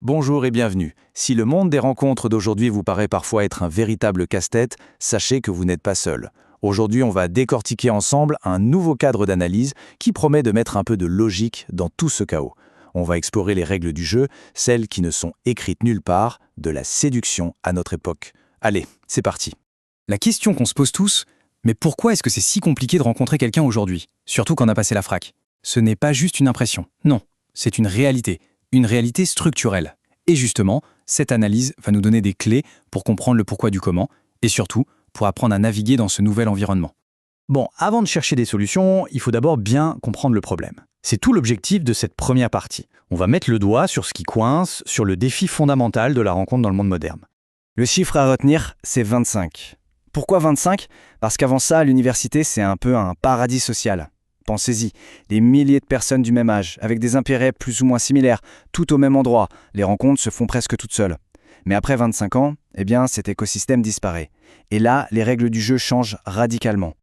Bonjour et bienvenue. Si le monde des rencontres d'aujourd'hui vous paraît parfois être un véritable casse-tête, sachez que vous n'êtes pas seul. Aujourd'hui, on va décortiquer ensemble un nouveau cadre d'analyse qui promet de mettre un peu de logique dans tout ce chaos. On va explorer les règles du jeu, celles qui ne sont écrites nulle part, de la séduction à notre époque. Allez, c'est parti. La question qu'on se pose tous, mais pourquoi est-ce que c'est si compliqué de rencontrer quelqu'un aujourd'hui, surtout quand on a passé la frac? Ce n'est pas juste une impression, non, c'est une réalité structurelle. Et justement, cette analyse va nous donner des clés pour comprendre le pourquoi du comment, et surtout, pour apprendre à naviguer dans ce nouvel environnement. Bon, avant de chercher des solutions, il faut d'abord bien comprendre le problème. C'est tout l'objectif de cette première partie. On va mettre le doigt sur ce qui coince, sur le défi fondamental de la rencontre dans le monde moderne. Le chiffre à retenir, c'est 25. Pourquoi 25 ? Parce qu'avant ça, l'université, c'est un peu un paradis social. Pensez-y, des milliers de personnes du même âge, avec des intérêts plus ou moins similaires, tout au même endroit. Les rencontres se font presque toutes seules. Mais après 25 ans, cet écosystème disparaît. Et là, les règles du jeu changent radicalement.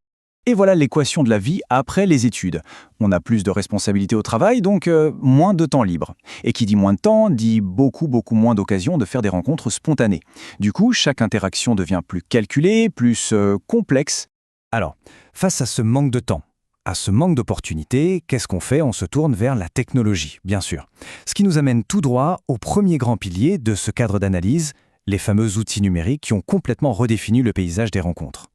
Et voilà l'équation de la vie après les études. On a plus de responsabilités au travail, donc moins de temps libre. Et qui dit moins de temps, dit beaucoup moins d'occasions de faire des rencontres spontanées. Du coup, chaque interaction devient plus calculée, plus complexe. Alors, face à ce manque de temps, à ce manque d'opportunités, qu'est-ce qu'on fait ? On se tourne vers la technologie, bien sûr. Ce qui nous amène tout droit au premier grand pilier de ce cadre d'analyse, les fameux outils numériques qui ont complètement redéfini le paysage des rencontres.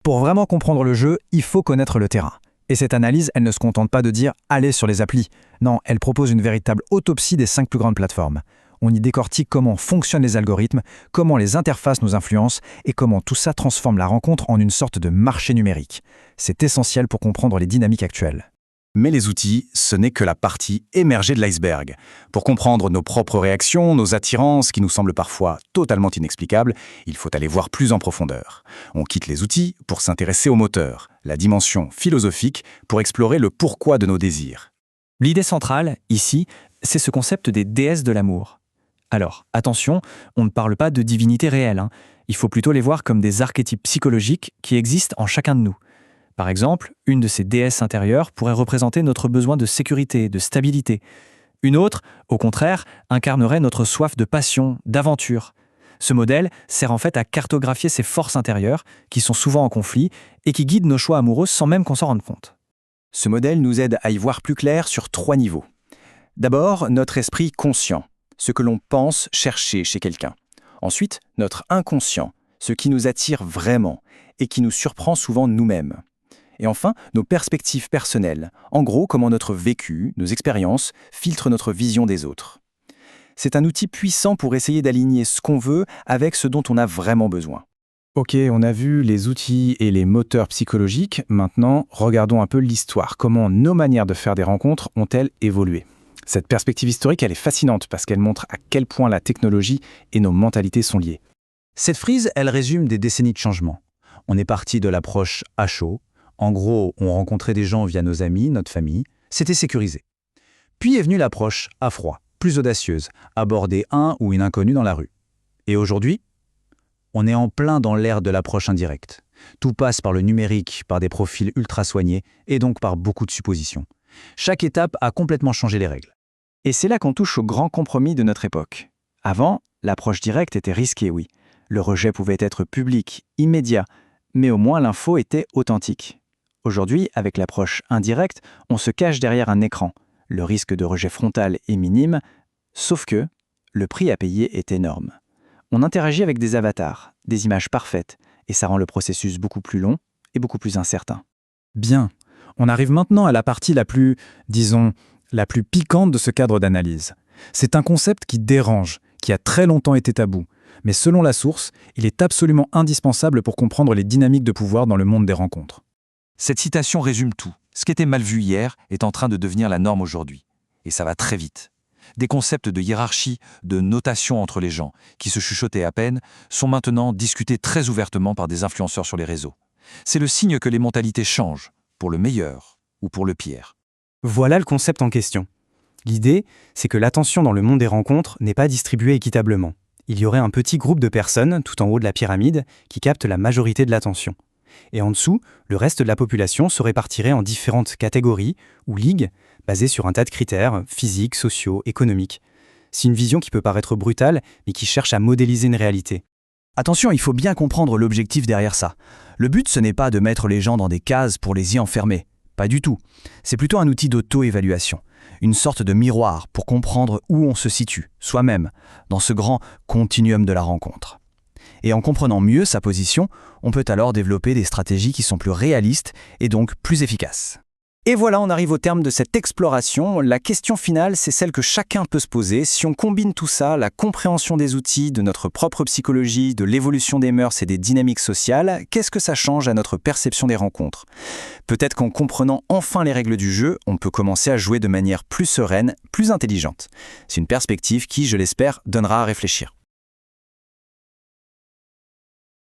Pour vraiment comprendre le jeu, il faut connaître le terrain. Et cette analyse, elle ne se contente pas de dire « allez sur les applis ». Non, elle propose une véritable autopsie des 5 plus grandes plateformes. On y décortique comment fonctionnent les algorithmes, comment les interfaces nous influencent et comment tout ça transforme la rencontre en une sorte de marché numérique. C'est essentiel pour comprendre les dynamiques actuelles. Mais les outils, ce n'est que la partie émergée de l'iceberg. Pour comprendre nos propres réactions, nos attirances qui nous semblent parfois totalement inexplicables, il faut aller voir plus en profondeur. On quitte les outils pour s'intéresser au moteur, la dimension philosophique pour explorer le pourquoi de nos désirs. L'idée centrale, ici, c'est ce concept des déesses de l'amour. Alors, attention, on ne parle pas de divinités réelles. Il faut plutôt les voir comme des archétypes psychologiques qui existent en chacun de nous. Par exemple, une de ces déesses intérieures pourrait représenter notre besoin de sécurité, de stabilité. Une autre, au contraire, incarnerait notre soif de passion, d'aventure. Ce modèle sert en fait à cartographier ces forces intérieures, qui sont souvent en conflit, et qui guident nos choix amoureux sans même qu'on s'en rende compte. Ce modèle nous aide à y voir plus clair sur 3 niveaux. D'abord, notre esprit conscient, ce que l'on pense chercher chez quelqu'un. Ensuite, notre inconscient, ce qui nous attire vraiment et qui nous surprend souvent nous-mêmes. Et enfin, nos perspectives personnelles, en gros comment notre vécu, nos expériences, filtrent notre vision des autres. C'est un outil puissant pour essayer d'aligner ce qu'on veut avec ce dont on a vraiment besoin. Ok, on a vu les outils et les moteurs psychologiques. Maintenant, regardons un peu l'histoire. Comment nos manières de faire des rencontres ont-elles évolué ? Cette perspective historique, elle est fascinante parce qu'elle montre à quel point la technologie et nos mentalités sont liées. Cette frise, elle résume des décennies de changement. On est parti de l'approche à chaud. En gros, on rencontrait des gens via nos amis, notre famille. C'était sécurisé. Puis est venue l'approche à froid, plus audacieuse, aborder un ou une inconnue dans la rue. Et aujourd'hui, on est en plein dans l'ère de l'approche indirecte. Tout passe par le numérique, par des profils ultra soignés et donc par beaucoup de suppositions. Chaque étape a complètement changé les règles. Et c'est là qu'on touche au grand compromis de notre époque. Avant, l'approche directe était risquée, oui. Le rejet pouvait être public, immédiat, mais au moins l'info était authentique. Aujourd'hui, avec l'approche indirecte, on se cache derrière un écran. Le risque de rejet frontal est minime, sauf que le prix à payer est énorme. On interagit avec des avatars, des images parfaites, et ça rend le processus beaucoup plus long et beaucoup plus incertain. Bien, on arrive maintenant à la partie la plus piquante de ce cadre d'analyse. C'est un concept qui dérange, qui a très longtemps été tabou, mais selon la source, il est absolument indispensable pour comprendre les dynamiques de pouvoir dans le monde des rencontres. Cette citation résume tout. Ce qui était mal vu hier est en train de devenir la norme aujourd'hui. Et ça va très vite. Des concepts de hiérarchie, de notation entre les gens, qui se chuchotaient à peine, sont maintenant discutés très ouvertement par des influenceurs sur les réseaux. C'est le signe que les mentalités changent, pour le meilleur ou pour le pire. Voilà le concept en question. L'idée, c'est que l'attention dans le monde des rencontres n'est pas distribuée équitablement. Il y aurait un petit groupe de personnes, tout en haut de la pyramide, qui captent la majorité de l'attention. Et en dessous, le reste de la population se répartirait en différentes catégories ou ligues, basées sur un tas de critères physiques, sociaux, économiques. C'est une vision qui peut paraître brutale, mais qui cherche à modéliser une réalité. Attention, il faut bien comprendre l'objectif derrière ça. Le but, ce n'est pas de mettre les gens dans des cases pour les y enfermer. Pas du tout. C'est plutôt un outil d'auto-évaluation. Une sorte de miroir pour comprendre où on se situe, soi-même, dans ce grand continuum de la rencontre. Et en comprenant mieux sa position, on peut alors développer des stratégies qui sont plus réalistes et donc plus efficaces. Et voilà, on arrive au terme de cette exploration. La question finale, c'est celle que chacun peut se poser. Si on combine tout ça, la compréhension des outils, de notre propre psychologie, de l'évolution des mœurs et des dynamiques sociales, qu'est-ce que ça change à notre perception des rencontres? Peut-être qu'en comprenant enfin les règles du jeu, on peut commencer à jouer de manière plus sereine, plus intelligente. C'est une perspective qui, je l'espère, donnera à réfléchir.